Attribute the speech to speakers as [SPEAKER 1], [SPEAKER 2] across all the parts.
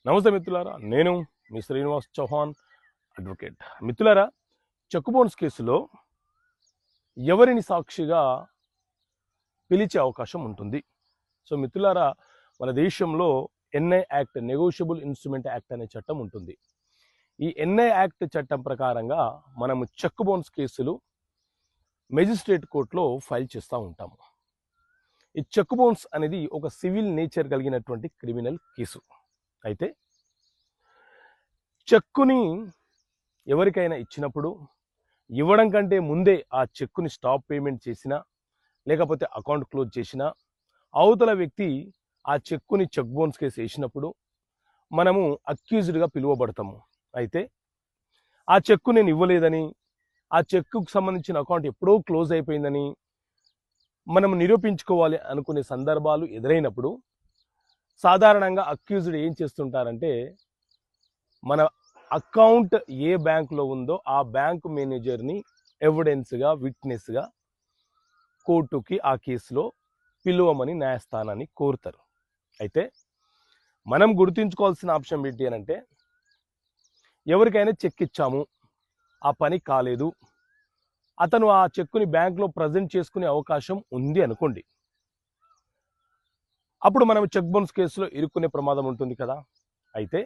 [SPEAKER 1] నమస్తే మిత్రులారా, నేను మీ శ్రీనివాస్ చౌహాన్ అడ్వకేట్. మిత్రులారా, చెక్ బౌన్స్ కేసులో ఎవరిని సాక్షిగా పిలిచే అవకాశం ఉంటుంది? సో మిత్రులారా, మన దేశంలో NI act, negotiable instrument act అనే చట్టం ఉంటుంది. ఈ ఎన్ఐ యాక్ట్ చట్టం ప్రకారంగా మనము చెక్ బౌన్స్ కేసులు మెజిస్ట్రేట్ కోర్టులో ఫైల్ చేస్తూ ఉంటాము. ఈ చెక్ బౌన్స్ అనేది ఒక సివిల్ నేచర్ కలిగినటువంటి క్రిమినల్ కేసు. అయితే చెక్కుని ఎవరికైనా ఇచ్చినప్పుడు ఇవ్వడం కంటే ముందే ఆ చెక్కుని స్టాప్ పేమెంట్ చేసినా, లేకపోతే అకౌంట్ క్లోజ్ చేసినా, అవతల వ్యక్తి ఆ చెక్కుని చెక్ బౌన్స్ కేసు వేసినప్పుడు మనము అక్యూజ్డ్గా పిలువబడతాము. అయితే ఆ చెక్కు నేను ఇవ్వలేదని, ఆ చెక్కుకు సంబంధించిన అకౌంట్ ఎప్పుడో క్లోజ్ అయిపోయిందని మనం నిరూపించుకోవాలి అనుకునే సందర్భాలు ఎదురైనప్పుడు సాధారణంగా అక్యూజ్డ్ ఏం చేస్తుంటారంటే, మన అకౌంట్ ఏ బ్యాంకులో ఉందో ఆ బ్యాంకు మేనేజర్ని ఎవిడెన్స్గా, విట్నెస్గా కోర్టుకి ఆ కేసులో పిలువమని న్యాయస్థానాన్ని కోరుతారు. అయితే మనం గుర్తుంచుకోవాల్సిన అంశం ఏంటి అని అంటే, ఎవరికైనా చెక్ ఇచ్చాము, ఆ పని కాలేదు, అతను ఆ చెక్కుని బ్యాంకులో ప్రజెంట్ చేసుకునే అవకాశం ఉంది అనుకోండి, అప్పుడు మనం చెక్ బౌన్స్ కేసులో ఇరుక్కునే ప్రమాదం ఉంటుంది కదా. అయితే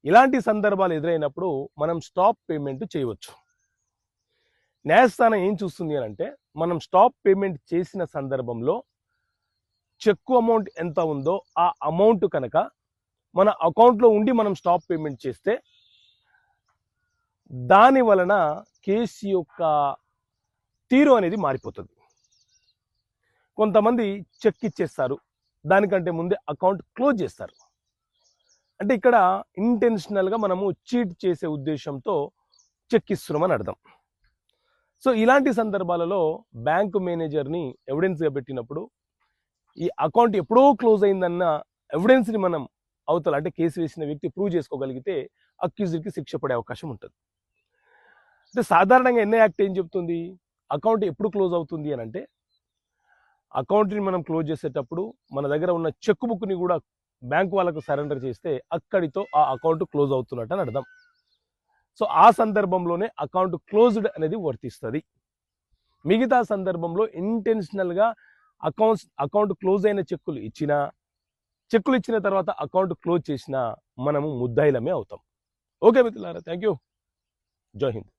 [SPEAKER 1] ఇలాంటి సందర్భాలు ఎదురైనప్పుడు మనం స్టాప్ పేమెంట్ చేయవచ్చు. న్యాయస్థానం ఏం చూస్తుంది అని అంటే, మనం స్టాప్ పేమెంట్ చేసిన సందర్భంలో చెక్కు అమౌంట్ ఎంత ఉందో ఆ అమౌంట్ కనుక మన అకౌంట్లో ఉండి మనం స్టాప్ పేమెంట్ చేస్తే దాని వలన కేసు యొక్క తీరు అనేది మారిపోతుంది. కొంతమంది చెక్ ఇచ్చేస్తారు, దానికంటే ముందే అకౌంట్ క్లోజ్ చేస్తారు. అంటే ఇక్కడ ఇంటెన్షనల్గా మనము చీట్ చేసే ఉద్దేశంతో చెక్ ఇస్తున్నామని అర్థం. సో ఇలాంటి సందర్భాలలో బ్యాంకు మేనేజర్ని ఎవిడెన్స్గా పెట్టినప్పుడు ఈ అకౌంట్ ఎప్పుడో క్లోజ్ అయిందన్న ఎవిడెన్స్ని మనం అవతల, అంటే కేసు వేసిన వ్యక్తి ప్రూవ్ చేసుకోగలిగితే అక్యూజ్డ్కి శిక్ష పడే అవకాశం ఉంటుంది. అంటే సాధారణంగా ఎన్ఐ యాక్ట్ ఏం చెప్తుంది, అకౌంట్ ఎప్పుడు క్లోజ్ అవుతుంది అని అంటే, అకౌంట్ని మనం క్లోజ్ చేసేటప్పుడు మన దగ్గర ఉన్న చెక్ బుక్ని కూడా బ్యాంకు వాళ్ళకు సరెండర్ చేస్తే అక్కడితో ఆ అకౌంట్ క్లోజ్ అవుతున్నట్టు అని అర్థం. సో ఆ సందర్భంలోనే అకౌంట్ క్లోజ్డ్ అనేది వర్తిస్తుంది. మిగతా సందర్భంలో ఇంటెన్షనల్గా అకౌంట్ క్లోజ్ అయిన చెక్కులు ఇచ్చిన తర్వాత అకౌంట్ క్లోజ్ చేసినా మనము ముద్దాయిలమే అవుతాం. ఓకే మిత్రులారా, థ్యాంక్ యూ. జై హింద్.